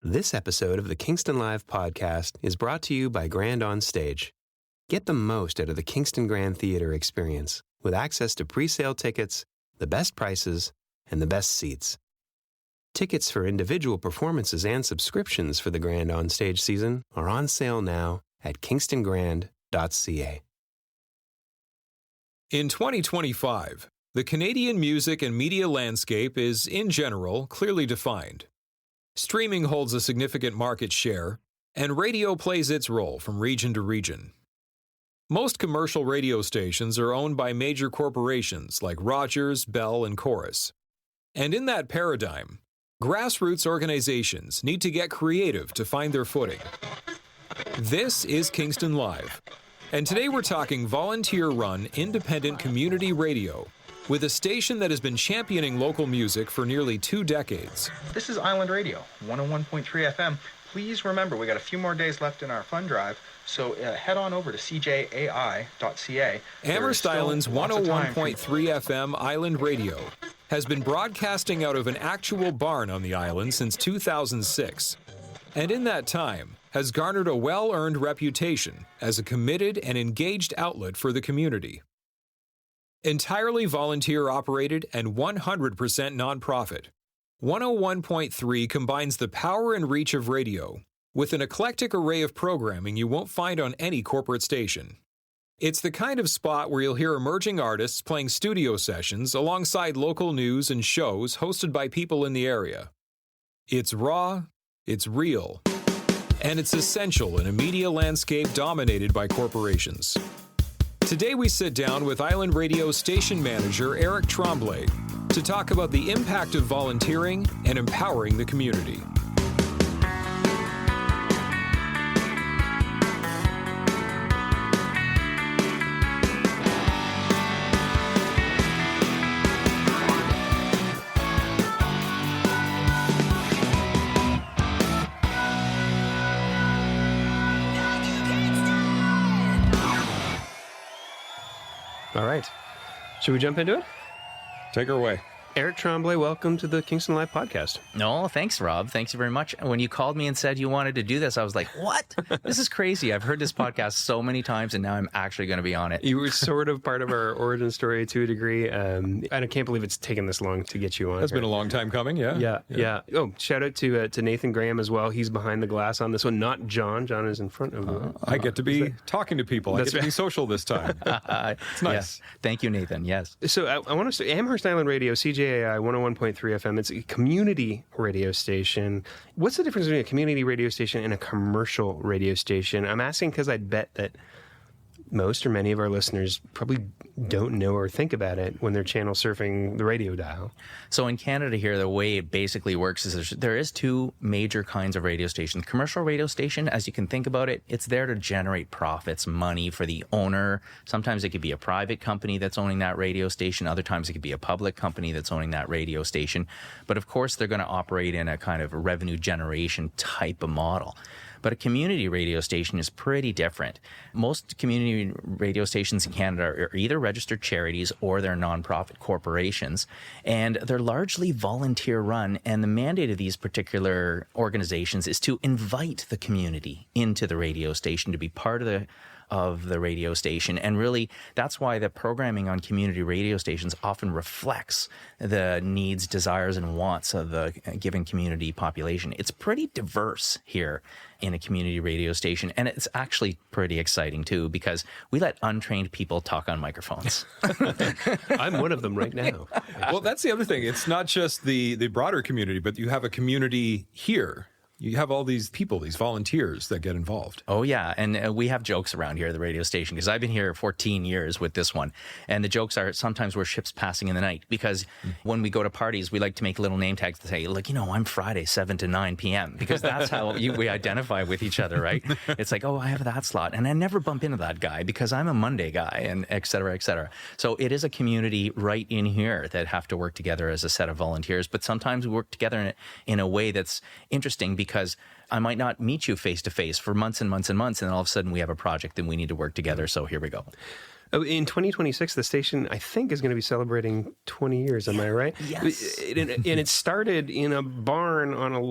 This episode of the Kingston Live podcast is brought to you by Grand On Stage. Get the most out of the Kingston Grand Theatre experience with access to pre-sale tickets, the best prices, and the best seats. Tickets for individual performances and subscriptions for the Grand On Stage season are on sale now at kingstongrand.ca. In 2025, the Canadian music and media landscape is, in general, clearly defined. Streaming holds a significant market share, and radio plays its role from region to region. Most commercial radio stations are owned by major corporations like Rogers, Bell, and Chorus. And in that paradigm, grassroots organizations need to get creative to find their footing. This is Kingston Live, and today we're talking volunteer-run independent community radio with a station that has been championing local music for nearly 2 decades. This is Island Radio, 101.3 FM. Please remember, we got a few more days left in our fund drive, so head on over to cjai.ca. Amherst Island's 101.3 FM Island Radio has been broadcasting out of an actual barn on the island since 2006, and in that time has garnered a well-earned reputation as a committed and engaged outlet for the community. Entirely volunteer-operated and 100% nonprofit, 101.3 combines the power and reach of radio with an eclectic array of programming you won't find on any corporate station. It's the kind of spot where you'll hear emerging artists playing studio sessions alongside local news and shows hosted by people in the area. It's raw, it's real, and it's essential in a media landscape dominated by corporations. Today we sit down with Island Radio station manager Eric Tremblay to talk about the impact of volunteering and empowering the community. All right. Should we jump into it? Take her away. Eric Tremblay, welcome to the Kingston Live podcast. No, thanks, Rob. Thanks very much. When you called me and said you wanted to do this, I was like, what? This is crazy. I've heard this podcast so many times, and now I'm actually going to be on it. You were sort of part of our origin story to a degree. I can't believe it's taken this long to get you on. That's been a long time coming, yeah. Yeah. Oh, shout out to Nathan Graham as well. He's behind the glass on this one, not John. John is in front of me. I get to be talking to people. I get to be social this time. It's nice. Yes. Thank you, Nathan. Yes. So I want to say Amherst Island Radio, CJAI 101.3 FM. It's a community radio station. What's the difference between a community radio station and a commercial radio station? I'm asking because I'd bet that most or many of our listeners probably don't know or think about it when they're channel surfing the radio dial. So in Canada here, the way it basically works is there is 2 major kinds of radio stations. Commercial radio station, as you can think about it, it's there to generate profits, money for the owner. Sometimes it could be a private company that's owning that radio station. Other times it could be a public company that's owning that radio station. But of course, they're going to operate in a kind of a revenue generation type of model. But a community radio station is pretty different. Most community radio stations in Canada are either registered charities or they're nonprofit corporations, and they're largely volunteer run. And the mandate of these particular organizations is to invite the community into the radio station to be part of the radio station. And really, that's why the programming on community radio stations often reflects the needs, desires, and wants of the given community population. It's pretty diverse here in a community radio station, and it's actually pretty exciting too, because we let untrained people talk on microphones. I'm one of them right now. Well, that's the other thing. It's not just the broader community, but you have a community here. You have all these people, these volunteers that get involved. Oh, yeah. And we have jokes around here at the radio station because I've been here 14 years with this one. And the jokes are sometimes we're ships passing in the night because when we go to parties, we like to make little name tags to say, like, I'm Friday, 7 to 9 p.m. because that's how we identify with each other, right? It's like, oh, I have that slot. And I never bump into that guy because I'm a Monday guy and et cetera, et cetera. So it is a community right in here that have to work together as a set of volunteers. But sometimes we work together in a way that's interesting because I might not meet you face to face for months and months and months, and then all of a sudden we have a project and we need to work together. So here we go. In 2026, the station, I think, is going to be celebrating 20 years. Am I right? Yes. And it started in a barn on a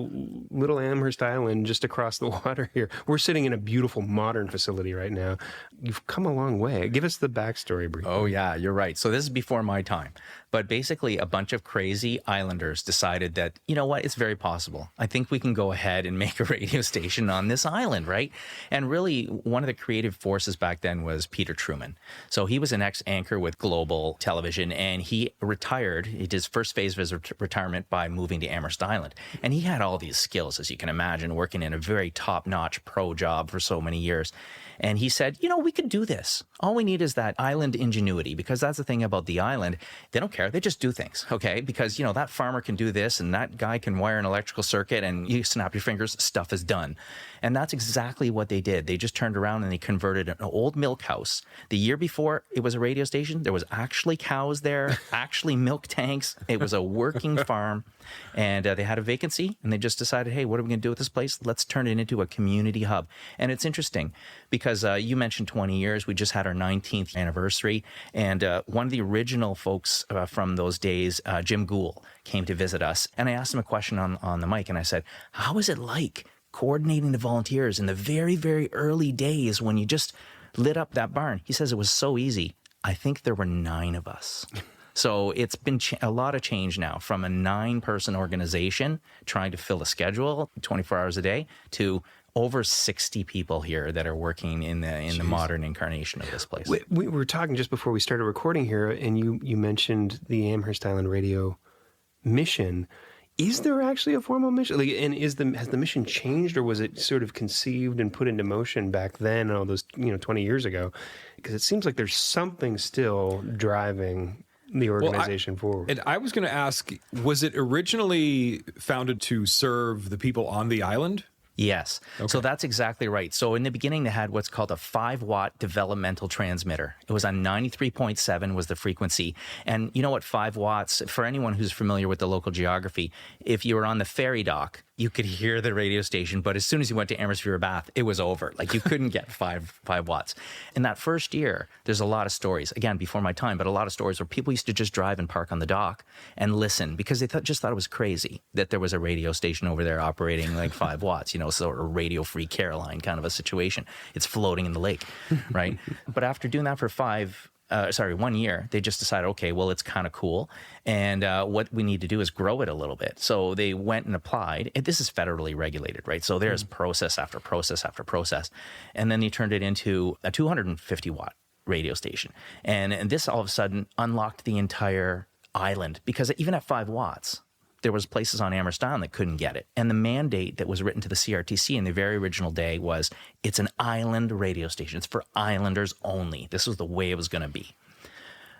little Amherst Island just across the water here. We're sitting in a beautiful modern facility right now. You've come a long way. Give us the backstory briefly. Oh, yeah, you're right. So this is before my time. But basically, a bunch of crazy islanders decided that, you know what, it's very possible. I think we can go ahead and make a radio station on this island, right? And really, one of the creative forces back then was Peter Truman. So he was an ex-anchor with Global Television, and he retired. He did his first phase of his retirement by moving to Amherst Island. And he had all these skills, as you can imagine, working in a very top-notch pro job for so many years. And he said, you know, we could do this. All we need is that island ingenuity, because that's the thing about the island. They don't care. They just do things, okay? Because, you know, that farmer can do this and that guy can wire an electrical circuit and you snap your fingers, stuff is done. And that's exactly what they did. They just turned around and they converted an old milk house. The year before it was a radio station, there was actually cows there, actually milk tanks. It was a working farm. And they had a vacancy and they just decided, hey, what are we going to do with this place? Let's turn it into a community hub. And it's interesting because you mentioned 20 years. We just had our 19th anniversary. And one of the original folks from those days, Jim Gould, came to visit us. And I asked him a question on the mic and I said, how is it like coordinating the volunteers in the very, very early days when you just lit up that barn? He says it was so easy. I think there were 9 of us. So it's been a lot of change now from a 9-person organization trying to fill a schedule 24 hours a day to over 60 people here that are working in the modern incarnation of this place. We were talking just before we started recording here, and you mentioned the Amherst Island Radio mission. Is there actually a formal mission? And has the mission changed, or was it sort of conceived and put into motion back then, all those 20 years ago? Because it seems like there's something still driving the organization forward. And I was going to ask, was it originally founded to serve the people on the island? Yes. Okay. So that's exactly right. So in the beginning, they had what's called a 5-watt developmental transmitter. It was on 93.7 was the frequency. And you know what 5 watts, for anyone who's familiar with the local geography, if you were on the ferry dock, you could hear the radio station, but as soon as you went to Amherst Bath, it was over. Like you couldn't get 5 watts. In that first year, there's a lot of stories, again, before my time, but a lot of stories where people used to just drive and park on the dock and listen because they just thought it was crazy that there was a radio station over there operating like 5 watts, sort of Radio Free Caroline kind of a situation. It's floating in the lake, right? But after doing that for 1 year, they just decided, okay, well, it's kind of cool. And what we need to do is grow it a little bit. So they went and applied. And this is federally regulated, right? So there's process after process after process. And then they turned it into a 250-watt radio station. And this all of a sudden unlocked the entire island because even at 5 watts, there was places on Amherst Island that couldn't get it. And the mandate that was written to the CRTC in the very original day was, it's an island radio station. It's for islanders only. This was the way it was going to be.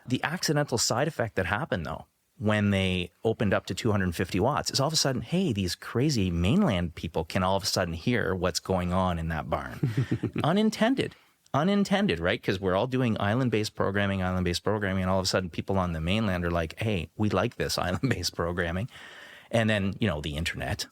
The accidental side effect that happened, though, when they opened up to 250 watts is all of a sudden, hey, these crazy mainland people can all of a sudden hear what's going on in that barn. Unintended, right? Because we're all doing island-based programming, and all of a sudden people on the mainland are like, hey, we like this island-based programming. And then, the internet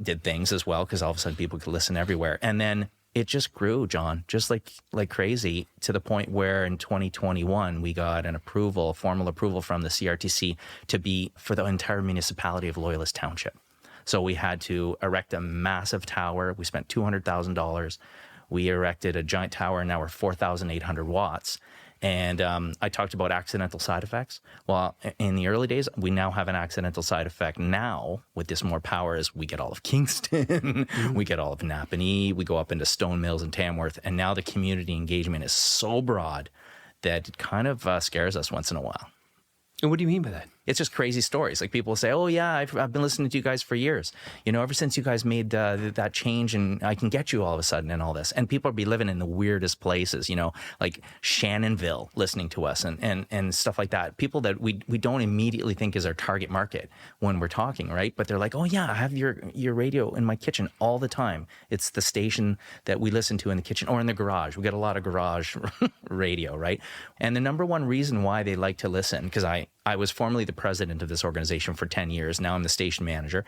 did things as well, because all of a sudden people could listen everywhere. And then it just grew, John, just like crazy, to the point where in 2021 we got a formal approval from the CRTC to be for the entire municipality of Loyalist Township. So we had to erect a massive tower. We spent $200,000. We erected a giant tower, and now we're 4,800 watts. And I talked about accidental side effects. Well, in the early days, we now have an accidental side effect now with this more power is we get all of Kingston, we get all of Napanee, we go up into Stone Mills and Tamworth, and now the community engagement is so broad that it kind of scares us once in a while. And what do you mean by that? It's just crazy stories. Like people say, oh, yeah, I've been listening to you guys for years. Ever since you guys made that change and I can get you all of a sudden and all this. And people be living in the weirdest places, like Shannonville listening to us and stuff like that. People that we don't immediately think is our target market when we're talking, right? But they're like, oh, yeah, I have your radio in my kitchen all the time. It's the station that we listen to in the kitchen or in the garage. We get a lot of garage radio, right? And the number one reason why they like to listen, because I was formerly the president of this organization for 10 years. Now I'm the station manager.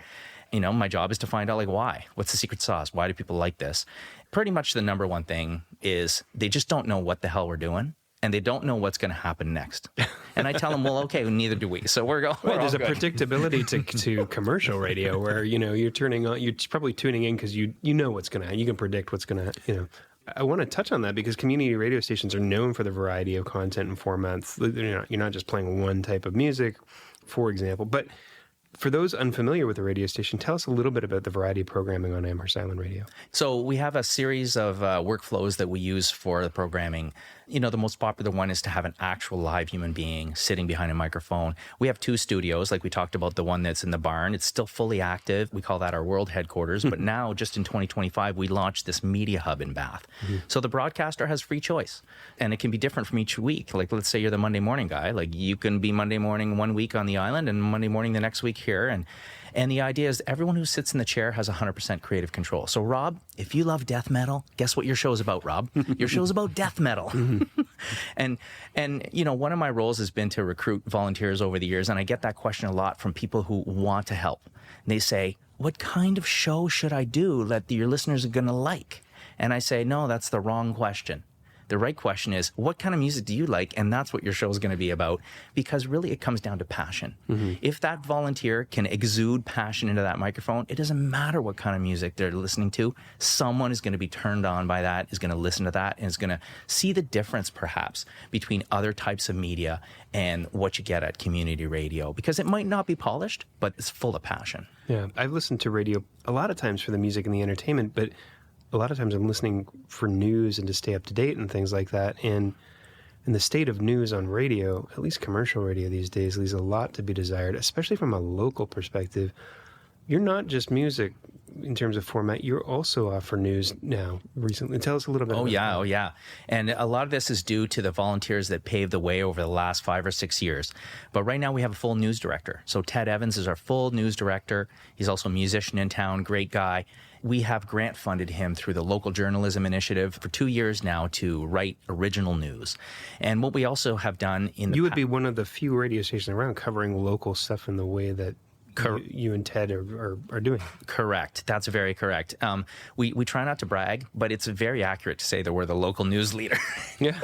My job is to find out why. What's the secret sauce? Why do people like this? Pretty much the number one thing is they just don't know what the hell we're doing. and they don't know what's going to happen next. And I tell them, well, okay, neither do we. So we're going. There's a predictability to commercial radio where, you're turning on, you're probably tuning in because you know what's going to happen. You can predict what's going to, I want to touch on that because community radio stations are known for the variety of content and formats. You're not just playing one type of music, for example. But for those unfamiliar with the radio station, tell us a little bit about the variety of programming on Amherst Island Radio. So we have a series of workflows that we use for the programming. The most popular one is to have an actual live human being sitting behind a microphone. We have 2 studios, like we talked about, the one that's in the barn. It's still fully active. We call that our world headquarters. But now, just in 2025, we launched this media hub in Bath. So the broadcaster has free choice, and it can be different from each week. Like, let's say you're the Monday morning guy. Like, you can be Monday morning one week on the island and Monday morning the next week here. And the idea is everyone who sits in the chair has 100% creative control. So, Rob, if you love death metal, guess what your show's about, Rob? Your show's about death metal. And one of my roles has been to recruit volunteers over the years, and I get that question a lot from people who want to help. And they say, what kind of show should I do that your listeners are going to like? And I say, no, that's the wrong question. The right question is, what kind of music do you like? And that's what your show is going to be about, because really it comes down to passion. If that volunteer can exude passion into that microphone, it doesn't matter what kind of music they're listening to. Someone is going to be turned on by that, is going to listen to that, and is going to see the difference perhaps between other types of media and what you get at community radio, because it might not be polished, but it's full of passion. Yeah, I've listened to radio a lot of times for the music and the entertainment, but a lot of times I'm listening for news and to stay up to date and things like that. And the state of news on radio, at least commercial radio these days, leaves a lot to be desired, especially from a local perspective. You're not just music in terms of format. You're also for news now recently. Tell us a little bit about that. Oh, yeah. And a lot of this is due to the volunteers that paved the way over the last 5 or 6 years. But right now we have a full news director. So Ted Evans is our full news director. He's also a musician in town, great guy. We have grant funded him through the local journalism initiative for 2 years now to write original news. And what we also have done You would be one of the few radio stations around covering local stuff in the way that you and Ted are doing. Correct. That's very correct. We try not to brag, but it's very accurate to say that we're the local news leader. Yeah.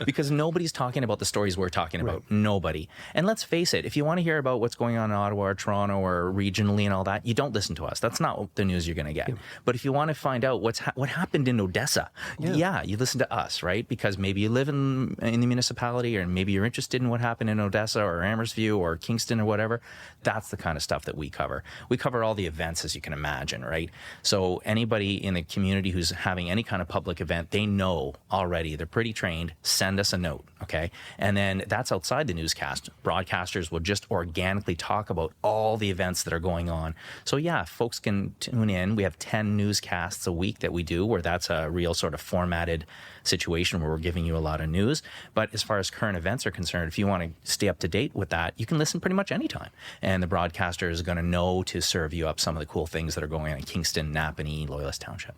Because nobody's talking about the stories we're talking about. Right. Nobody. And let's face it, if you want to hear about what's going on in Ottawa or Toronto or regionally and all that, you don't listen to us. That's not the news you're going to get. Yeah. But if you want to find out what happened in Odessa, you listen to us, right? Because maybe you live in the municipality, or maybe you're interested in what happened in Odessa or Amherstview or Kingston or whatever. That's the kind of stuff that we cover. We cover all the events, as you can imagine, right? So anybody in the community who's having any kind of public event, they know already. They're pretty trained. Send us a note, okay? And then that's outside the newscast. Broadcasters will just organically talk about all the events that are going on. So yeah, folks can tune in. We have 10 newscasts a week that we do, where that's a real sort of formatted situation where we're giving you a lot of news. But as far as current events are concerned, if you want to stay up to date with that, you can listen pretty much anytime. And the broadcaster is going to know to serve you up some of the cool things that are going on in Kingston, Napanee, Loyalist Township.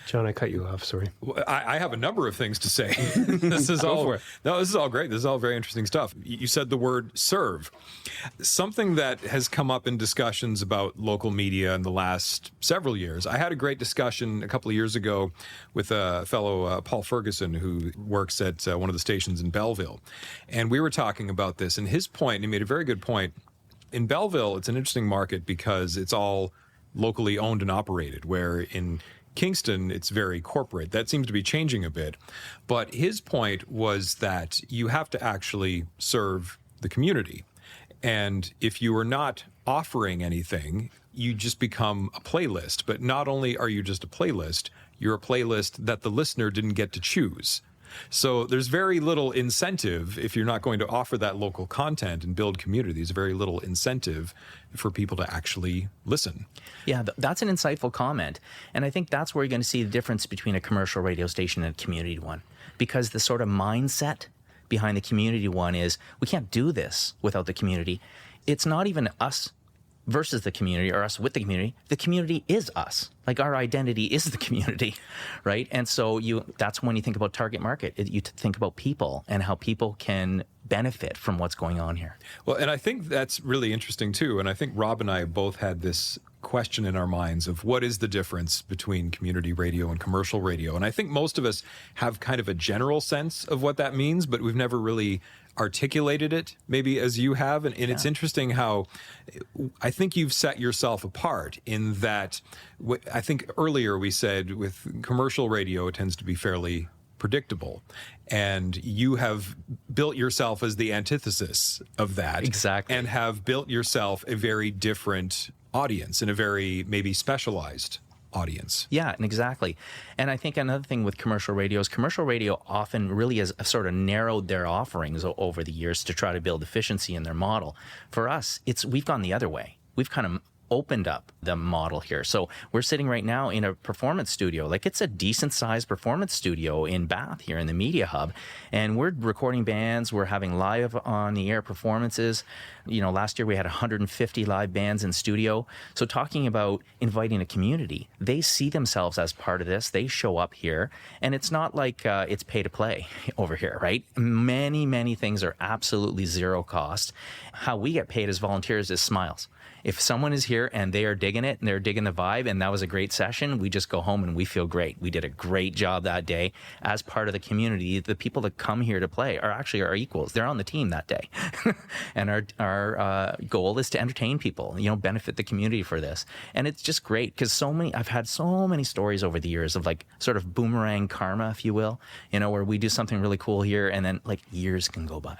John, I cut you off. Sorry. Well, I have a number of things to say. This is all great. This is all very interesting stuff. You said the word serve. Something that has come up in discussions about local media in the last several years. I had a great discussion a couple of years ago with a fellow, Paul Ferguson, who works at one of the stations in Belleville. And we were talking about this. And his point, and he made a very good point, in Belleville, it's an interesting market because it's all locally owned and operated, where in Kingston, it's very corporate. That seems to be changing a bit. But his point was that you have to actually serve the community. And if you are not offering anything, you just become a playlist. But not only are you just a playlist, you're a playlist that the listener didn't get to choose. So there's very little incentive if you're not going to offer that local content and build community. There's very little incentive for people to actually listen. Yeah, that's an insightful comment. And I think that's where you're going to see the difference between a commercial radio station and a community one. Because the sort of mindset behind the community one is, we can't do this without the community. It's not even us versus the community, or us with the community. The community is us. Like, our identity is the community, right? And so that's when you think about target market. You think about people and how people can benefit from what's going on here. Well, and I think that's really interesting too. And I think Rob and I both had this question in our minds of what is the difference between community radio and commercial radio. And I think most of us have kind of a general sense of what that means, but we've never really articulated it, maybe as you have. And it's interesting how I think you've set yourself apart in that. I think earlier we said with commercial radio, it tends to be fairly predictable, and you have built yourself as the antithesis of that. Exactly. And have built yourself a very different audience and a very maybe specialized audience. Yeah, and exactly. And I think another thing with commercial radio is commercial radio often really has sort of narrowed their offerings over the years to try to build efficiency in their model. For us, we've gone the other way. We've kind of opened up the model here. So we're sitting right now in a performance studio. Like, it's a decent sized performance studio in Bath here in the Media Hub. And we're recording bands. We're having live on the air performances. You know, last year we had 150 live bands in studio. So talking about inviting a community, they see themselves as part of this. They show up here, and it's not like it's pay to play over here, right? Many, many things are absolutely zero cost. How we get paid as volunteers is smiles. If someone is here and they are digging it and they're digging the vibe and that was a great session, we just go home and we feel great. We did a great job that day as part of the community. The people that come here to play are actually our equals. They're on the team that day. And our goal is to entertain people, you know, benefit the community for this. And it's just great because I've had so many stories over the years of like sort of boomerang karma, if you will, you know, where we do something really cool here and then like years can go by.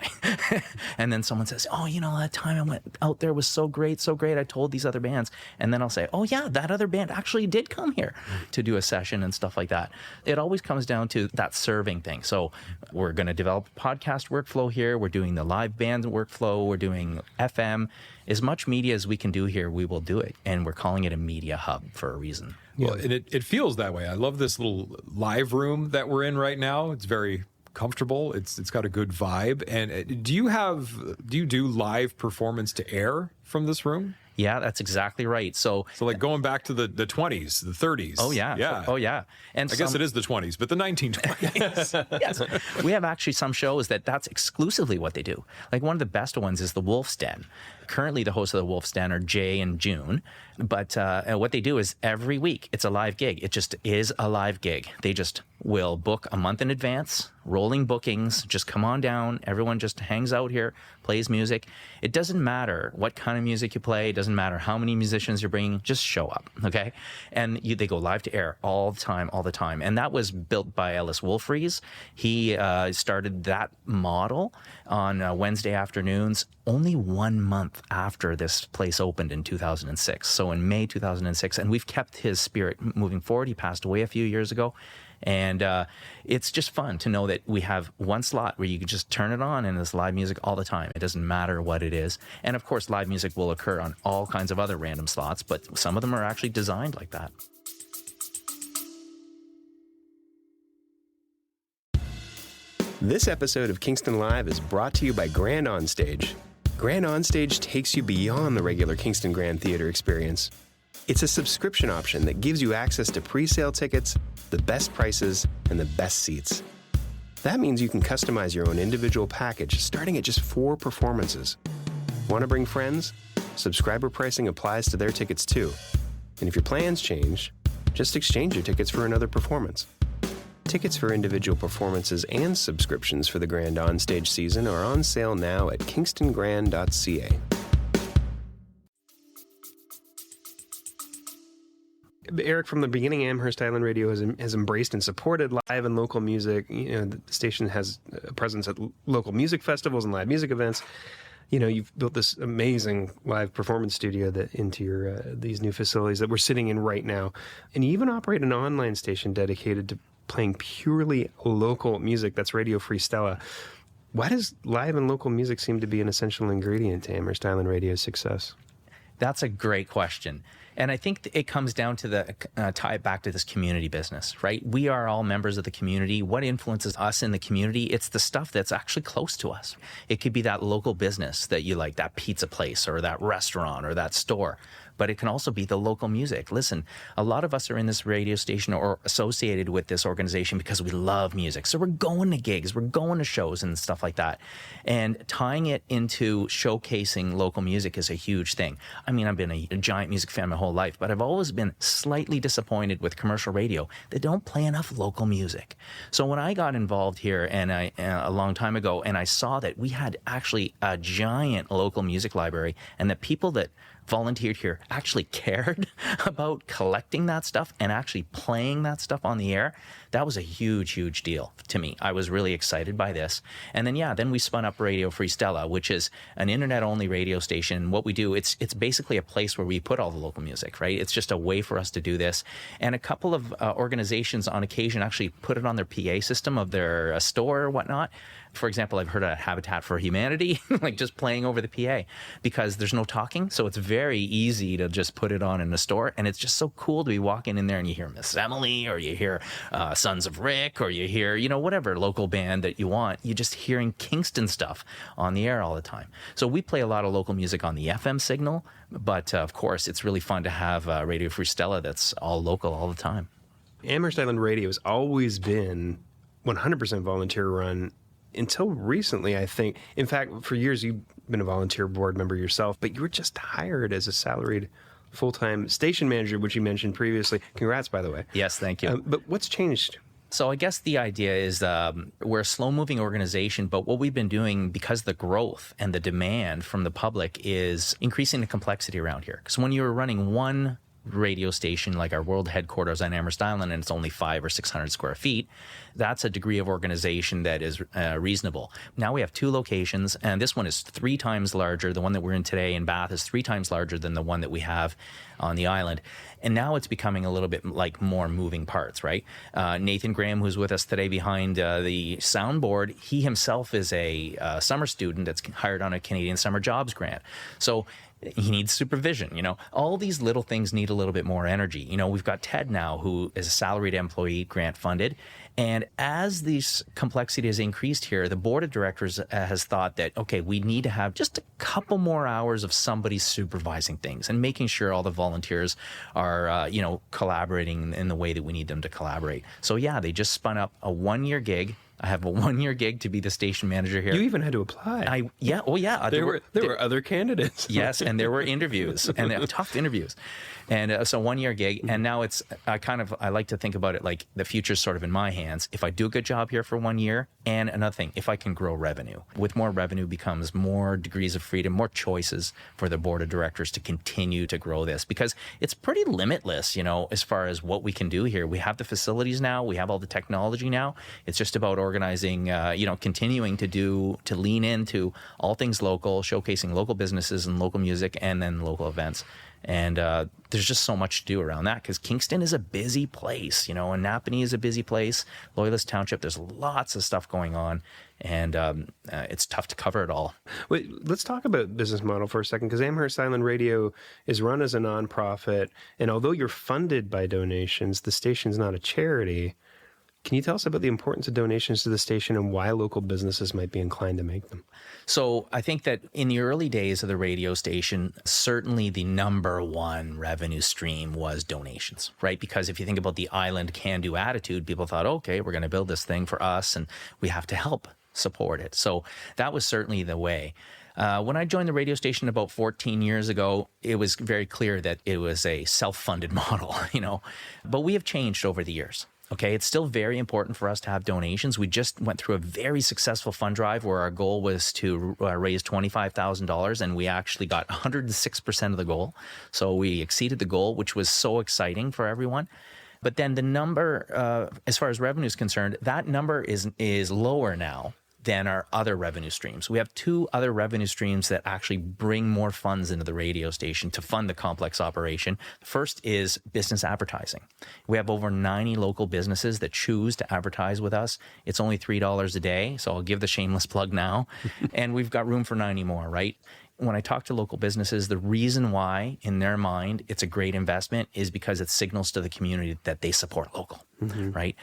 And then someone says, oh, you know, that time I went out there was so great, so great. I told these other bands, and then I'll say, oh yeah, that other band actually did come here to do a session and stuff like that. It always comes down to that serving thing. So we're going to develop a podcast workflow here. We're doing the live band workflow. We're doing FM. As much media as we can do here, we will do it. And we're calling it a media hub for a reason. Well, and it feels that way. I love this little live room that we're in right now. It's very comfortable. It's got a good vibe. And do you do live performance to air from this room? Yeah, that's exactly right. So like going back to the 20s, the 30s. Oh, yeah. Yeah. Oh, yeah. And I guess it is the 20s, but the 1920s. Yes. We have actually some shows that's exclusively what they do. Like one of the best ones is the Wolf's Den. Currently, the hosts of the Wolf's Den are Jay and June. But what they do is every week, it's a live gig. It just is a live gig. They just will book a month in advance, rolling bookings, just come on down. Everyone just hangs out here, plays music. It doesn't matter what kind of music you play. It doesn't matter how many musicians you're bringing. Just show up, okay? And they go live to air all the time. And that was built by Ellis Wolfries. He started that model on Wednesday afternoons only 1 month after this place opened in 2006. So in May 2006. And we've kept his spirit moving forward. He passed away a few years ago. And it's just fun to know that we have one slot where you can just turn it on and there's live music all the time. It doesn't matter what it is. And of course, live music will occur on all kinds of other random slots, but some of them are actually designed like that. This episode of Kingston Live is brought to you by Grand Onstage. Grand Onstage takes you beyond the regular Kingston Grand Theater experience. It's a subscription option that gives you access to pre-sale tickets, the best prices, and the best seats. That means you can customize your own individual package starting at just 4 performances. Want to bring friends? Subscriber pricing applies to their tickets too. And if your plans change, just exchange your tickets for another performance. Tickets for individual performances and subscriptions for the Grand Onstage season are on sale now at kingstongran.ca. Eric, from the beginning, Amherst Island Radio has embraced and supported live and local music. You know, the station has a presence at local music festivals and live music events. You know, you've built this amazing live performance studio into your these new facilities that we're sitting in right now, and you even operate an online station dedicated to playing purely local music. That's Radio Free Stella. Why does live and local music seem to be an essential ingredient to Amherst Island Radio's success? That's a great question. And I think it comes down to tie it back to this community business, right? We are all members of the community. What influences us in the community? It's the stuff that's actually close to us. It could be that local business that you like, that pizza place or that restaurant or that store. but it can also be the local music. Listen, a lot of us are in this radio station or associated with this organization because we love music. So we're going to gigs, we're going to shows and stuff like that. And tying it into showcasing local music is a huge thing. I mean, I've been a giant music fan my whole life, but I've always been slightly disappointed with commercial radio that don't play enough local music. So when I got involved here and a long time ago, and I saw that we had actually a giant local music library, and the people that volunteered here actually cared about collecting that stuff and actually playing that stuff on the air, that was a huge, huge deal to me. I was really excited by this. And then we spun up Radio Free Stella, which is an internet-only radio station. What we do, it's basically a place where we put all the local music, right? It's just a way for us to do this. And a couple of organizations on occasion actually put it on their PA system of their store or whatnot. For example, I've heard of Habitat for Humanity, like just playing over the PA, because there's no talking. So it's very easy to just put it on in the store. And it's just so cool to be walking in there and you hear Miss Emily, or you hear Sons of Rick, or you hear, whatever local band that you want. You're just hearing Kingston stuff on the air all the time. So we play a lot of local music on the FM signal. But of course, it's really fun to have Radio Free Stella that's all local all the time. Amherst Island Radio has always been 100% volunteer run. Until recently, I think. In fact, for years, you've been a volunteer board member yourself, but you were just hired as a salaried full-time station manager, which you mentioned previously. Congrats, by the way. Yes, thank you. But what's changed? So I guess the idea is we're a slow-moving organization, but what we've been doing, because the growth and the demand from the public is increasing the complexity around here. Because when you're running one radio station like our world headquarters on Amherst Island, and it's only 500 or 600 square feet, that's a degree of organization that is reasonable. Now we have 2 locations, and this one is 3 times larger. The one that we're in today in Bath is 3 times larger than the one that we have on the island. And now it's becoming a little bit like more moving parts, right? Nathan Graham, who's with us today behind the soundboard, he himself is a summer student that's hired on a Canadian Summer Jobs grant. So he needs supervision, All these little things need a little bit more energy. We've got Ted now, who is a salaried employee, grant funded. And as these complexity has increased here, the board of directors has thought that, okay, we need to have just a couple more hours of somebody supervising things and making sure all the volunteers are, collaborating in the way that we need them to collaborate. So yeah, they just spun up a 1-year gig. I have a 1-year gig to be the station manager here. You even had to apply. There were other candidates. Yes, and there were interviews, and tough interviews. And so 1-year gig, and now it's, I like to think about it like the future's sort of in my hands. If I do a good job here for 1 year, and another thing, if I can grow revenue. With more revenue becomes more degrees of freedom, more choices for the board of directors to continue to grow this, because it's pretty limitless, as far as what we can do here. We have the facilities now, we have all the technology now. It's just about organizing, continuing to lean into all things local, showcasing local businesses and local music, and then local events. And there's just so much to do around that, because Kingston is a busy place, and Napanee is a busy place. Loyalist Township, there's lots of stuff going on, and it's tough to cover it all. Wait, let's talk about business model for a second, because Amherst Island Radio is run as a nonprofit, and although you're funded by donations, the station's not a charity. Can you tell us about the importance of donations to the station and why local businesses might be inclined to make them? So I think that in the early days of the radio station, certainly the number one revenue stream was donations, right? Because if you think about the island can-do attitude, people thought, okay, we're going to build this thing for us and we have to help support it. So that was certainly the way. When I joined the radio station about 14 years ago, it was very clear that it was a self-funded model, but we have changed over the years. Okay, it's still very important for us to have donations. We just went through a very successful fund drive where our goal was to raise $25,000, and we actually got 106% of the goal. So we exceeded the goal, which was so exciting for everyone. But then the number, as far as revenue is concerned, that number is lower now than our other revenue streams. We have 2 other revenue streams that actually bring more funds into the radio station to fund the complex operation. The first is business advertising. We have over 90 local businesses that choose to advertise with us. It's only $3 a day, so I'll give the shameless plug now. And we've got room for 90 more, right? when I talk to local businesses, the reason why in their mind it's a great investment is because it signals to the community that they support local, right?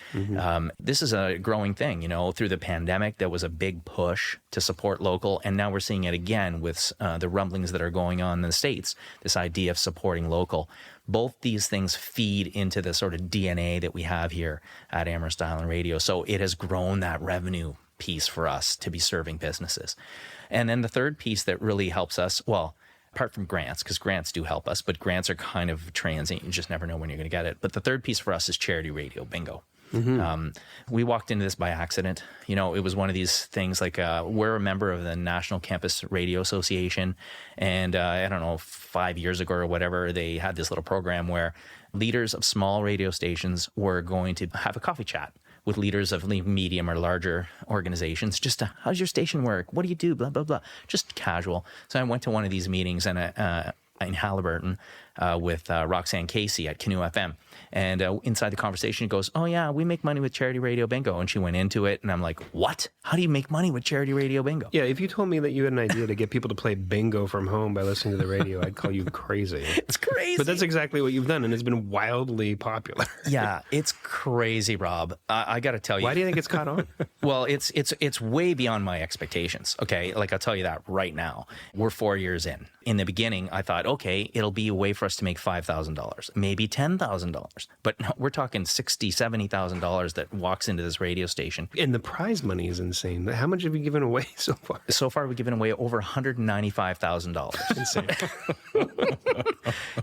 This is a growing thing. Through the pandemic, there was a big push to support local, and now we're seeing it again with the rumblings that are going on in the States, this idea of supporting local. Both these things feed into the sort of DNA that we have here at Amherst Island Radio. So it has grown that revenue piece for us to be serving businesses. And then the third piece that really helps us, well, apart from grants, because grants do help us, but grants are kind of transient. You just never know when you're going to get it. But the third piece for us is charity radio bingo. We walked into this by accident. It was one of these things like we're a member of the National Campus Radio Association. And I don't know, 5 years ago or whatever, they had this little program where leaders of small radio stations were going to have a coffee chat with leaders of medium or larger organizations, just to, how's your station work? What do you do? Blah, blah, blah. Just casual. So I went to one of these meetings in Halliburton with Roxanne Casey at Canoe FM. And inside the conversation, it goes, oh, yeah, we make money with charity radio bingo. And she went into it, and I'm like, what? How do you make money with charity radio bingo? Yeah, if you told me that you had an idea to get people to play bingo from home by listening to the radio, I'd call you crazy. It's crazy. But that's exactly what you've done, and it's been wildly popular. Yeah, it's crazy, Rob. I got to tell you. Why do you think it's caught on? Well, it's way beyond my expectations, okay? Like, I'll tell you that right now. We're 4 years in. In the beginning, I thought, okay, it'll be a way for us to make $5,000, maybe $10,000. But no, we're talking $60,000, $70,000 that walks into this radio station. And the prize money is insane. How much have you given away so far? So far, we've given away over $195,000. Insane.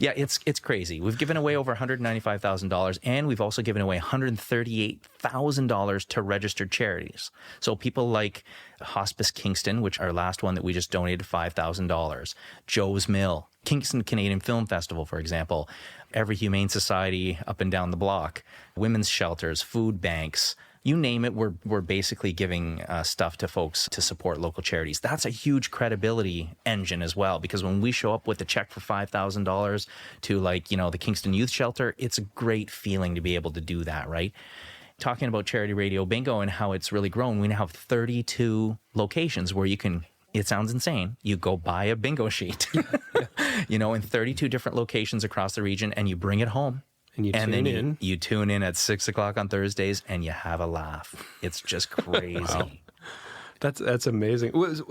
Yeah, it's crazy. We've given away over $195,000, and we've also given away $138,000 to registered charities. So people like Hospice Kingston, which our last one that we just donated $5,000, Joe's Mill, Kingston Canadian Film Festival, for example, Every Humane Society up and down the block, women's shelters, food banks, you name it, we're basically giving stuff to folks to support local charities. That's a huge credibility engine as well, because when we show up with a check for $5,000 to the Kingston Youth Shelter, it's a great feeling to be able to do that, right? Talking about charity radio bingo and how it's really grown, we now have 32 locations where you can, it sounds insane, you go buy a bingo sheet, in 32 different locations across the region, and you bring it home. And you tune in at 6 o'clock on Thursdays, and you have a laugh. It's just crazy. Wow. That's amazing.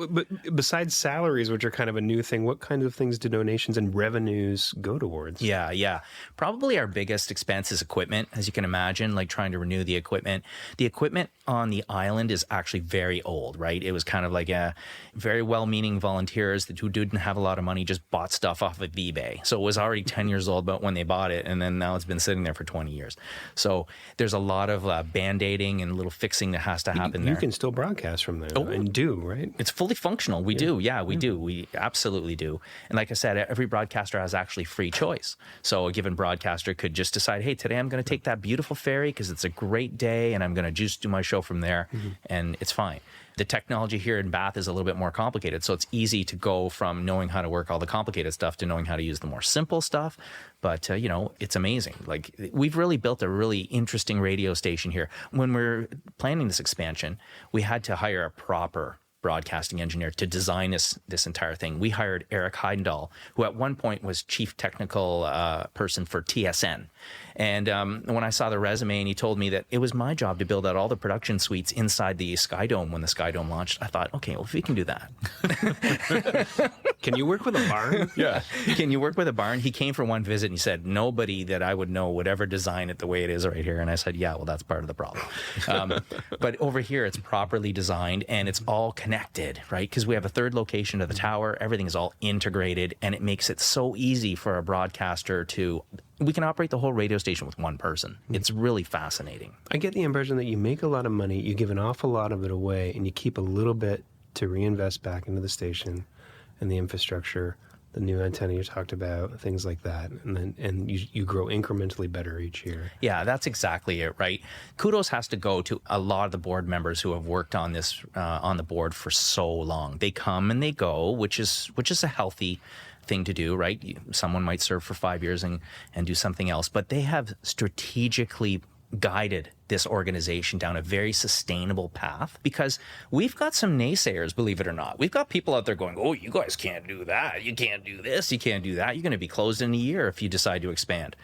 But besides salaries, which are kind of a new thing, what kinds of things do donations and revenues go towards? Yeah. Probably our biggest expense is equipment, as you can imagine, like trying to renew the equipment. The equipment on the island is actually very old, right? It was kind of like a very well-meaning volunteers who didn't have a lot of money just bought stuff off of eBay. So it was already 10 years old but when they bought it, and then now it's been sitting there for 20 years. So there's a lot of Band-Aiding and little fixing that has to happen there. You can still broadcast from there. And do, right? It's fully functional. We do. Yeah, we do. We absolutely do. And like I said, every broadcaster has actually free choice. So a given broadcaster could just decide, hey, today I'm going to take that beautiful ferry because it's a great day and I'm going to just do my show from there, and it's fine. The technology here in Bath is a little bit more complicated, so it's easy to go from knowing how to work all the complicated stuff to knowing how to use the more simple stuff. But, it's amazing. Like, we've really built a really interesting radio station here. When we're planning this expansion, we had to hire a proper broadcasting engineer to design this entire thing. We hired Eric Heidendahl, who at one point was chief technical person for TSN. And when I saw the resume and he told me that it was my job to build out all the production suites inside the Sky Dome when the Sky Dome launched, I thought, okay, well, if we can do that. Can you work with a barn? Yeah. Can you work with a barn? He came for one visit and he said, nobody that I would know would ever design it the way it is right here. And I said, yeah, well, that's part of the problem. But over here, it's properly designed and it's all connected, right? Because we have a third location of the tower. Everything is all integrated, and it makes it so easy for a broadcaster we can operate the whole radio station with one person. It's really fascinating. I get the impression that you make a lot of money, you give an awful lot of it away, and you keep a little bit to reinvest back into the station and the infrastructure, the new antenna you talked about, things like that, and you grow incrementally better each year. Yeah, that's exactly it, right? Kudos has to go to a lot of the board members who have worked on this on the board for so long. They come and they go, which is a healthy thing to do, right? Someone might serve for 5 years and do something else, but they have strategically guided this organization down a very sustainable path, because we've got some naysayers, believe it or not. We've got people out there going, oh, you guys can't do that. You can't do this. You can't do that. You're going to be closed in a year if you decide to expand.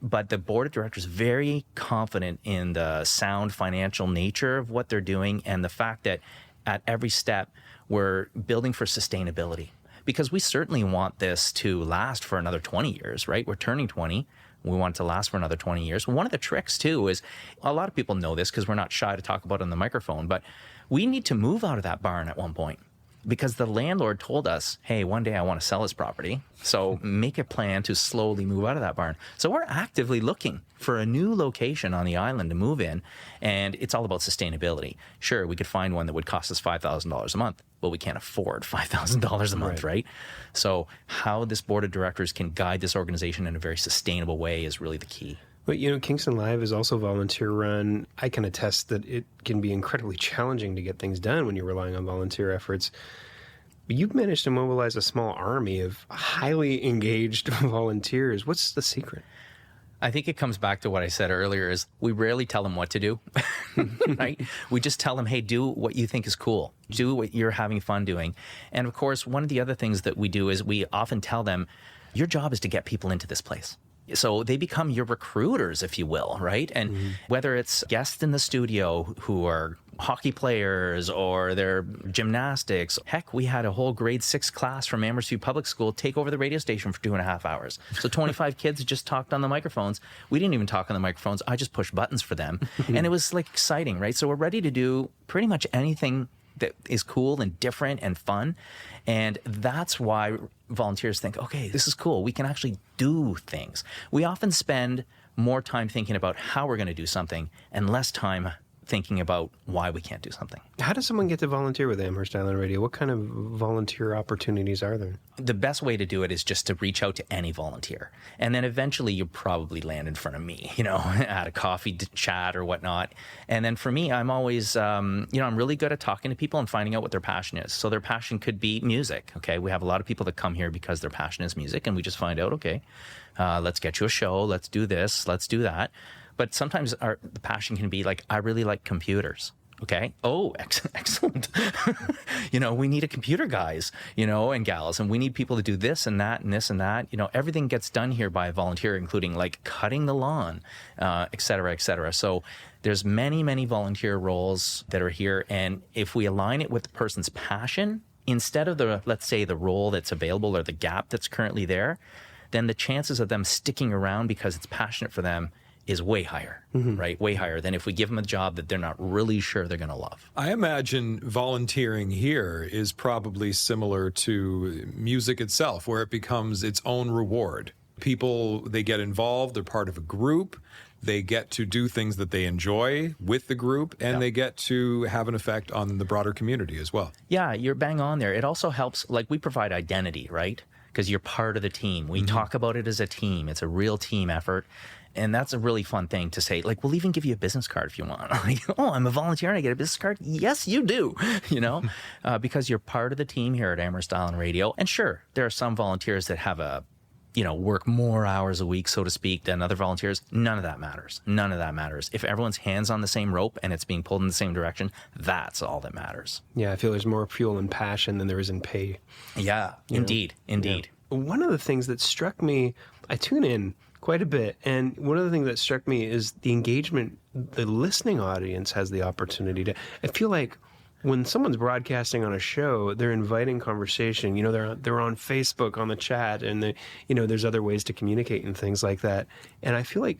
But the board of directors is very confident in the sound financial nature of what they're doing and the fact that at every step we're building for sustainability. Because we certainly want this to last for another 20 years, right? We're turning 20. We want it to last for another 20 years. One of the tricks, too, is a lot of people know this because we're not shy to talk about it on the microphone, but we need to move out of that barn at one point because the landlord told us, hey, one day I want to sell this property. So make a plan to slowly move out of that barn. So we're actively looking for a new location on the island to move in, and it's all about sustainability. Sure, we could find one that would cost us $5,000 a month, but we can't afford $5,000 a month, right? So how this board of directors can guide this organization in a very sustainable way is really the key. But, Kingston Live is also volunteer run. I can attest that it can be incredibly challenging to get things done when you're relying on volunteer efforts. But you've managed to mobilize a small army of highly engaged volunteers. What's the secret? I think it comes back to what I said earlier is we rarely tell them what to do, right? We just tell them, hey, do what you think is cool. Do what you're having fun doing. And of course, one of the other things that we do is we often tell them, your job is to get people into this place. So they become your recruiters, if you will, right? And whether it's guests in the studio who are hockey players or they're gymnastics. Heck, we had a whole grade 6 class from Amherst Public School take over the radio station for 2.5 hours. So 25 kids just talked on the microphones. We didn't even talk on the microphones. I just pushed buttons for them. And it was like exciting, right? So we're ready to do pretty much anything that is cool and different and fun. And that's why volunteers think, okay, this is cool. We can actually do things. We often spend more time thinking about how we're going to do something and less time thinking about why we can't do something. How does someone get to volunteer with Amherst Island Radio? What kind of volunteer opportunities are there? The best way to do it is just to reach out to any volunteer. And then eventually you'll probably land in front of me, at a coffee chat or whatnot. And then for me, I'm always, I'm really good at talking to people and finding out what their passion is. So their passion could be music, okay? We have a lot of people that come here because their passion is music, and we just find out, okay, let's get you a show, let's do this, let's do that. But sometimes the passion can be like, I really like computers. Okay. Oh, excellent. We need a computer guys, and gals, and we need people to do this and that and this and that. Everything gets done here by a volunteer, including like cutting the lawn, et cetera, et cetera. So there's many, many volunteer roles that are here. And if we align it with the person's passion, instead of let's say the role that's available or the gap that's currently there, then the chances of them sticking around because it's passionate for them is way higher, right? Way higher than if we give them a job that they're not really sure they're going to love. I imagine volunteering here is probably similar to music itself, where it becomes its own reward. People, they get involved, they're part of a group, they get to do things that they enjoy with the group, and they get to have an effect on the broader community as well. Yeah, you're bang on there. It also helps, we provide identity, right? Because you're part of the team. We talk about it as a team. It's a real team effort. And that's a really fun thing to say. We'll even give you a business card if you want. Oh, I'm a volunteer and I get a business card? Yes, you do, because you're part of the team here at Amherst Island Radio. And sure, there are some volunteers that have work more hours a week, so to speak, than other volunteers. None of that matters. None of that matters. If everyone's hands on the same rope and it's being pulled in the same direction, that's all that matters. Yeah, I feel there's more fuel and passion than there is in pay. Yeah, indeed. Yeah. One of the things that struck me, I tune in quite a bit, and one of the things that struck me is the engagement the listening audience has the opportunity to. I feel like when someone's broadcasting on a show, they're inviting conversation. They're on Facebook on the chat, and there's other ways to communicate and things like that. And I feel like,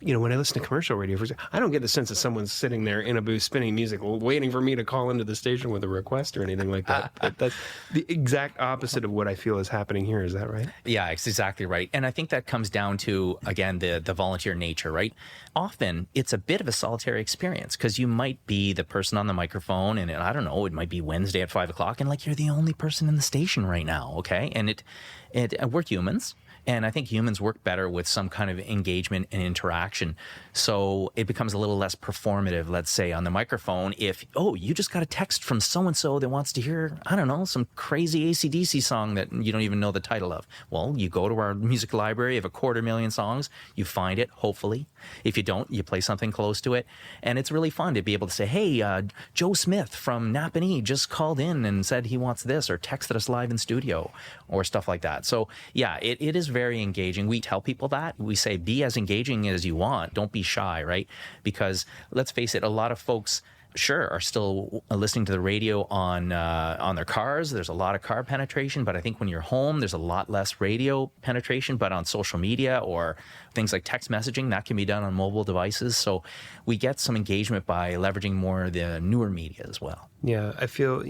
when I listen to commercial radio, for example, I don't get the sense that someone's sitting there in a booth spinning music, waiting for me to call into the station with a request or anything like that. But that's the exact opposite of what I feel is happening here. Is that right? Yeah, it's exactly right. And I think that comes down to, again, the volunteer nature, right? Often it's a bit of a solitary experience because you might be the person on the microphone, and I don't know, it might be Wednesday at 5 o'clock, and you're the only person in the station right now, okay? And we're humans. And I think humans work better with some kind of engagement and interaction. So it becomes a little less performative, let's say, on the microphone. If, you just got a text from so-and-so that wants to hear, I don't know, some crazy AC/DC song that you don't even know the title of. Well, you go to our music library of 250,000 songs, you find it, hopefully, If you don't, you play something close to it. And it's really fun to be able to say, hey, Joe Smith from Napanee just called in and said he wants this, or texted us live in studio, or stuff like that. So yeah, it is very engaging. We tell people that. We say, be as engaging as you want. Don't be shy, right? Because let's face it, a lot of folks are still listening to the radio on their cars. There's a lot of car penetration, but I think when you're home, there's a lot less radio penetration. But on social media or things like text messaging, that can be done on mobile devices. So we get some engagement by leveraging more of the newer media as well. Yeah, I feel,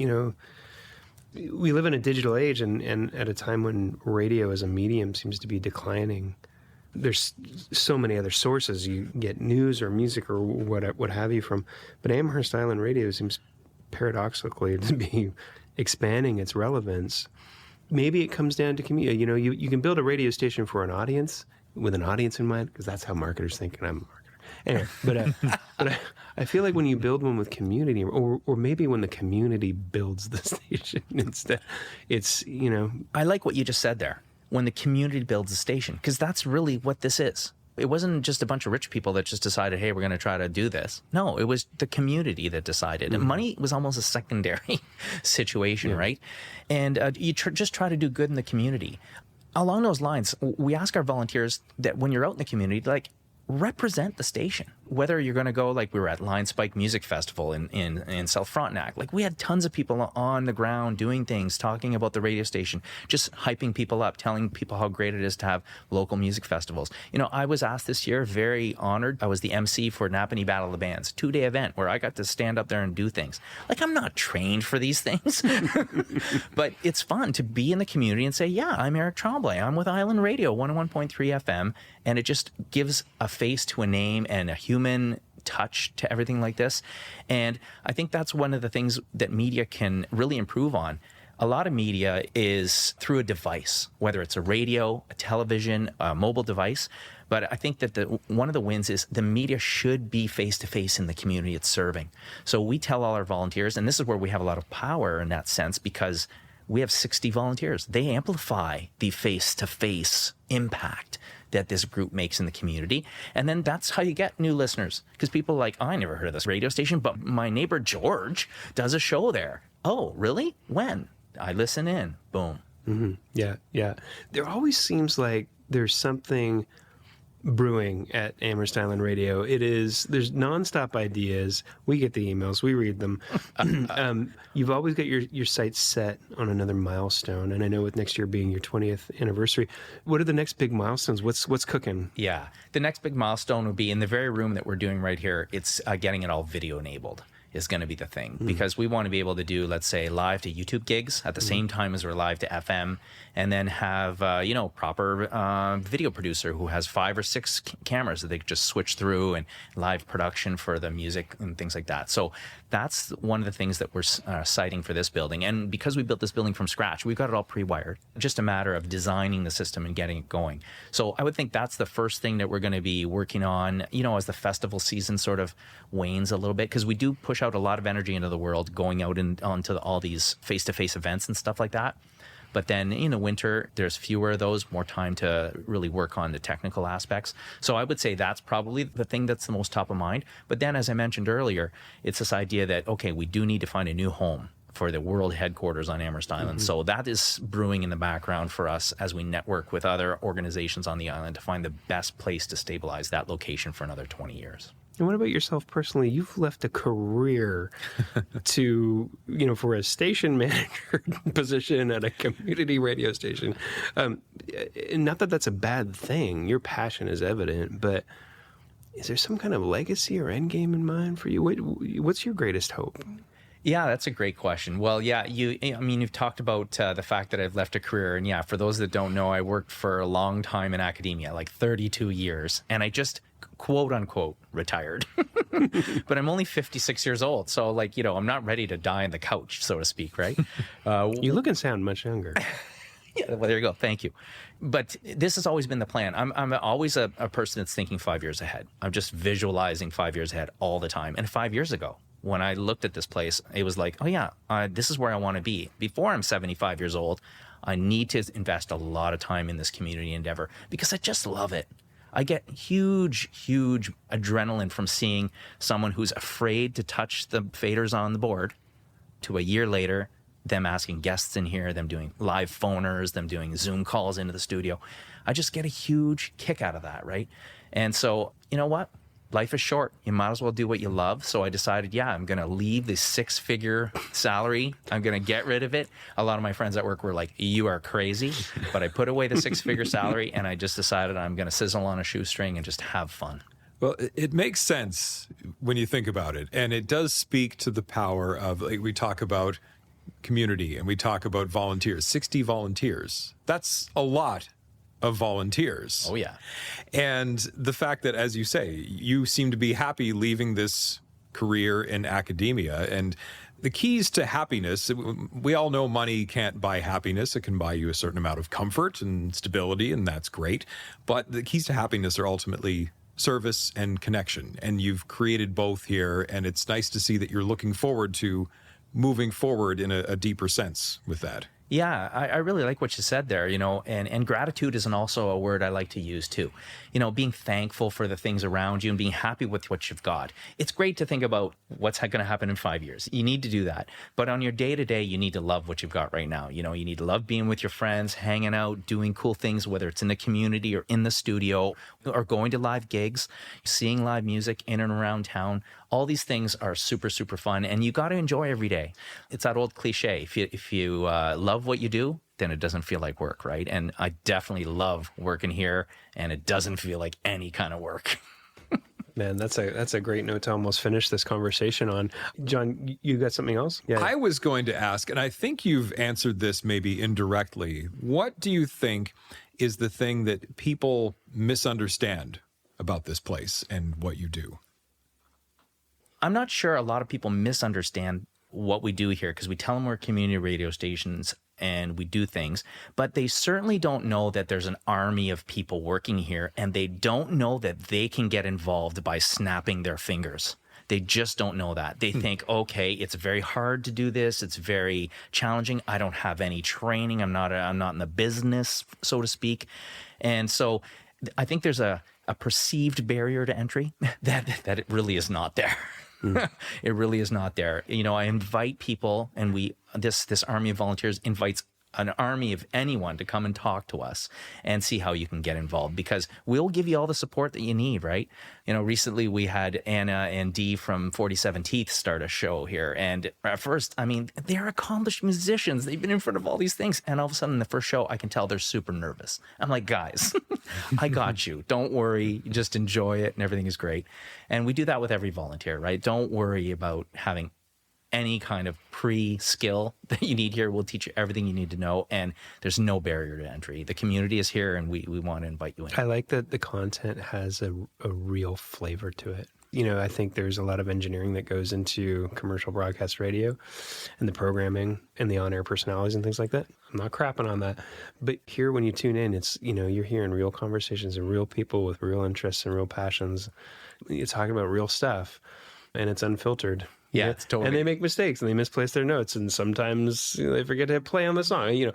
we live in a digital age, and at a time when radio as a medium seems to be declining. There's so many other sources you get news or music or what have you from, but Amherst Island Radio seems paradoxically to be expanding its relevance. Maybe it comes down to community. You can build a radio station for an audience, with an audience in mind, because that's how marketers think, and I'm a marketer. Anyway, but I feel like when you build one with community, or maybe when the community builds the station instead, it's, I like what you just said there. When the community builds a station, because that's really what this is. It wasn't just a bunch of rich people that just decided, hey, we're going to try to do this. No, it was the community that decided. And money was almost a secondary situation, right? And you just try to do good in the community. Along those lines, we ask our volunteers that when you're out in the community, represent the station. Whether you're going to go, like we were at Lion Spike Music Festival in South Frontenac, we had tons of people on the ground doing things, talking about the radio station, just hyping people up, telling people how great it is to have local music festivals. I was asked this year, very honored. I was the MC for Napanee Battle of the Bands, 2-day event where I got to stand up there and do things. I'm not trained for these things, but it's fun to be in the community and say, yeah, I'm Eric Tremblay. I'm with Island Radio, 101.3 FM. And it just gives a face to a name and a human touch to everything like this. And I think that's one of the things that media can really improve on. A lot of media is through a device, whether it's a radio, a television, a mobile device. But I think that one of the wins is the media should be face-to-face in the community it's serving. So we tell all our volunteers, and this is where we have a lot of power in that sense, because we have 60 volunteers. They amplify the face-to-face impact that this group makes in the community. And then that's how you get new listeners. Because people are like, I never heard of this radio station, but my neighbor George does a show there. Oh, really? When? I listen in. Boom. Mm-hmm. Yeah. There always seems like there's something brewing at Amherst Island Radio. There's nonstop ideas. We get the emails, we read them. You've always got your sights set on another milestone, and I know with next year being your 20th anniversary, what are the next big milestones? What's cooking? Yeah, the next big milestone would be in the very room that we're doing right here. It's getting it all video enabled is going to be the thing, because we want to be able to do, let's say, live to YouTube gigs at the same time as we're live to FM, and then have proper video producer who has 5 or 6 cameras that they could just switch through, and live production for the music and things like that. So that's one of the things that we're citing for this building. And because we built this building from scratch, we've got it all pre-wired. Just a matter of designing the system and getting it going. So I would think that's the first thing that we're going to be working on, as the festival season sort of wanes a little bit, because we do push out a lot of energy into the world, going out and onto all these face-to-face events and stuff like that. But then in the winter, there's fewer of those, more time to really work on the technical aspects. So I would say that's probably the thing that's the most top of mind. But then, as I mentioned earlier, it's this idea that, okay, we do need to find a new home for the world headquarters on Amherst Island. So that is brewing in the background for us as we network with other organizations on the island to find the best place to stabilize that location for another 20 years. And what about yourself personally? You've left a career to, for a station manager position at a community radio station. Not that that's a bad thing. Your passion is evident, but is there some kind of legacy or end game in mind for you? What's your greatest hope? Yeah, that's a great question. Well, yeah, you've talked about the fact that I've left a career. And yeah, for those that don't know, I worked for a long time in academia, like 32 years. And I just, quote unquote, retired. But I'm only 56 years old. So I'm not ready to die on the couch, so to speak, right? You look and sound much younger. Yeah, well, there you go. Thank you. But this has always been the plan. I'm always a person that's thinking 5 years ahead. I'm just visualizing 5 years ahead all the time. And 5 years ago, when I looked at this place, it was like, oh yeah, this is where I want to be. Before I'm 75 years old, I need to invest a lot of time in this community endeavor because I just love it. I get huge adrenaline from seeing someone who's afraid to touch the faders on the board to a year later, them asking guests in here, them doing live phoners, them doing Zoom calls into the studio. I just get a huge kick out of that, right? And so, you know what? Life is short. You might as well do what you love. So I decided, I'm going to leave the 6-figure salary. I'm going to get rid of it. A lot of my friends at work were like, you are crazy. But I put away the 6-figure salary, and I just decided I'm going to sizzle on a shoestring and just have fun. Well, it makes sense when you think about it. And it does speak to the power of, like, we talk about community and we talk about volunteers, 60 volunteers. That's a lot of volunteers. Oh, yeah. And the fact that, as you say, you seem to be happy leaving this career in academia. And the keys to happiness, we all know money can't buy happiness. It can buy you a certain amount of comfort and stability, and that's great. But the keys to happiness are ultimately service and connection. And you've created both here. And it's nice to see that you're looking forward to moving forward in a deeper sense with that. Yeah, I really like what you said there, and gratitude is also a word I like to use too. Being thankful for the things around you and being happy with what you've got. It's great to think about what's going to happen in 5 years. You need to do that. But on your day-to-day, you need to love what you've got right now. You need to love being with your friends, hanging out, doing cool things, whether it's in the community or in the studio or going to live gigs, seeing live music in and around town. All these things are super, super fun, and you got to enjoy every day. It's that old cliche. If you love what you do, then it doesn't feel like work, right? And I definitely love working here, and it doesn't feel like any kind of work. Man, that's a great note to almost finish this conversation on. John, you got something else? Yeah. I was going to ask, and I think you've answered this maybe indirectly. What do you think is the thing that people misunderstand about this place and what you do? I'm not sure a lot of people misunderstand what we do here because we tell them we're community radio stations and we do things, but they certainly don't know that there's an army of people working here, and they don't know that they can get involved by snapping their fingers. They just don't know that. They think, okay, it's very hard to do this. It's very challenging. I don't have any training. I'm not in the business, so to speak. And so I think there's a perceived barrier to entry that it really is not there. It really is not there. I invite people, and this army of volunteers invites an army of anyone to come and talk to us and see how you can get involved, because we'll give you all the support that you need, right? Recently we had Anna and Dee from 47 Teeth start a show here. And at first, they're accomplished musicians. They've been in front of all these things. And all of a sudden, the first show, I can tell they're super nervous. I'm like, guys, I got you. Don't worry. Just enjoy it and everything is great. And we do that with every volunteer, right? Don't worry about having any kind of pre-skill that you need here. We'll teach you everything you need to know, and there's no barrier to entry. The community is here, and we want to invite you in. I like that the content has a real flavor to it. I think there's a lot of engineering that goes into commercial broadcast radio and the programming and the on-air personalities and things like that. I'm not crapping on that. But here, when you tune in, it's, you're hearing real conversations and real people with real interests and real passions. You're talking about real stuff, and it's unfiltered. Yeah, it's totally. And they make mistakes and they misplace their notes, and sometimes they forget to hit play on the song,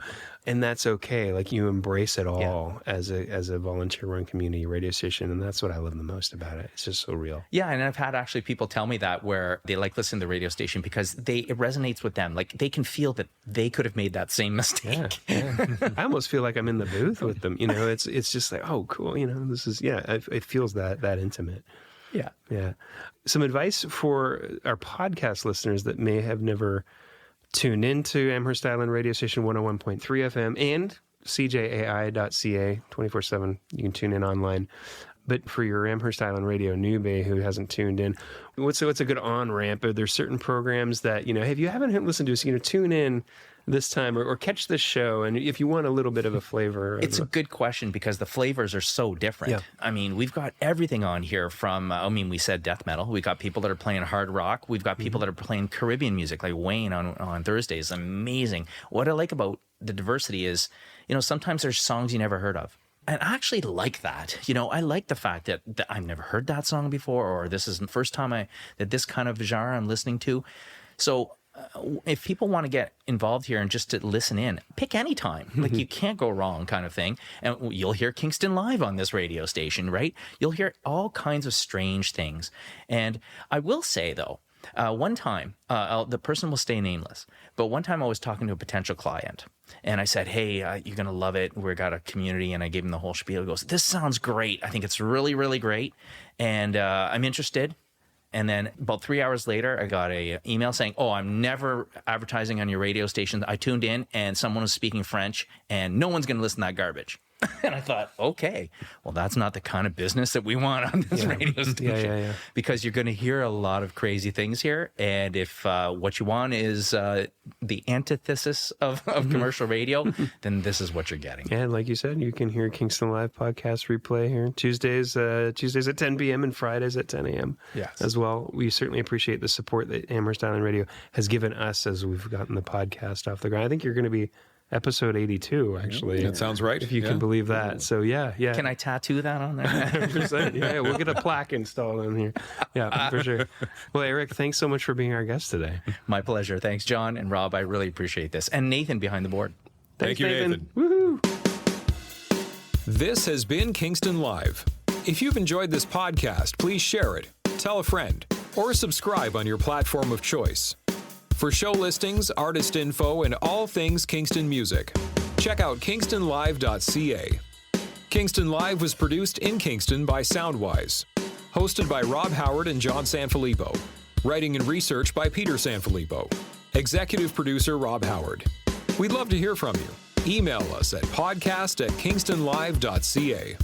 and that's okay. Like, you embrace it all as a volunteer-run community radio station, and that's what I love the most about it. It's just so real. Yeah, and I've had actually people tell me that, where they like listening to the radio station because it resonates with them. Like, they can feel that they could have made that same mistake. Yeah. I almost feel like I'm in the booth with them. It's just like, oh, cool. This is, it feels that intimate. Yeah. Yeah. Some advice for our podcast listeners that may have never tuned into Amherst Island Radio Station 101.3 FM and cjai.ca 24/7. You can tune in online. But for your Amherst Island Radio newbie who hasn't tuned in, what's a good on-ramp? Are there certain programs that, if you haven't listened to us, tune in this time or catch this show, and if you want a little bit of a flavor. It's a good question because the flavors are so different. Yeah. We've got everything on here from, we said death metal. We've got people that are playing hard rock. We've got people that are playing Caribbean music, like Wayne on Thursdays. Amazing. What I like about the diversity is, sometimes there's songs you never heard of. And I actually like that. I like the fact that I've never heard that song before, or this is the first time that this kind of genre I'm listening to. So if people want to get involved here and just to listen in, pick any time. Like, you can't go wrong, kind of thing. And you'll hear Kingston Live on this radio station, right? You'll hear all kinds of strange things. And I will say, though, one time, the person will stay nameless, but one time I was talking to a potential client, and I said, hey, you're going to love it. We've got a community, and I gave him the whole spiel. He goes, this sounds great. I think it's really, really great, and I'm interested. And then about 3 hours later, I got an email saying, oh, I'm never advertising on your radio station. I tuned in, and someone was speaking French, and no one's going to listen to that garbage. And I thought, okay, well, that's not the kind of business that we want on this radio station. Because you're going to hear a lot of crazy things here. And if what you want is the antithesis of commercial radio, then this is what you're getting. And like you said, you can hear Kingston Live podcast replay here Tuesdays at 10 p.m. and Fridays at 10 a.m. as well. We certainly appreciate the support that Amherst Island Radio has given us as we've gotten the podcast off the ground. I think you're going to be episode 82, actually. That sounds right. If you can believe that. So, yeah. Can I tattoo that on there? 100%. Yeah, we'll get a plaque installed on here. Yeah, for sure. Well, Eric, thanks so much for being our guest today. My pleasure. Thanks, John and Rob. I really appreciate this. And Nathan behind the board. Thank you, Nathan. Woohoo! This has been Kingston Live. If you've enjoyed this podcast, please share it, tell a friend, or subscribe on your platform of choice. For show listings, artist info, and all things Kingston music, check out kingstonlive.ca. Kingston Live was produced in Kingston by Soundwise. Hosted by Rob Howard and John Sanfilippo. Writing and research by Peter Sanfilippo. Executive producer Rob Howard. We'd love to hear from you. Email us at podcast@kingstonlive.ca.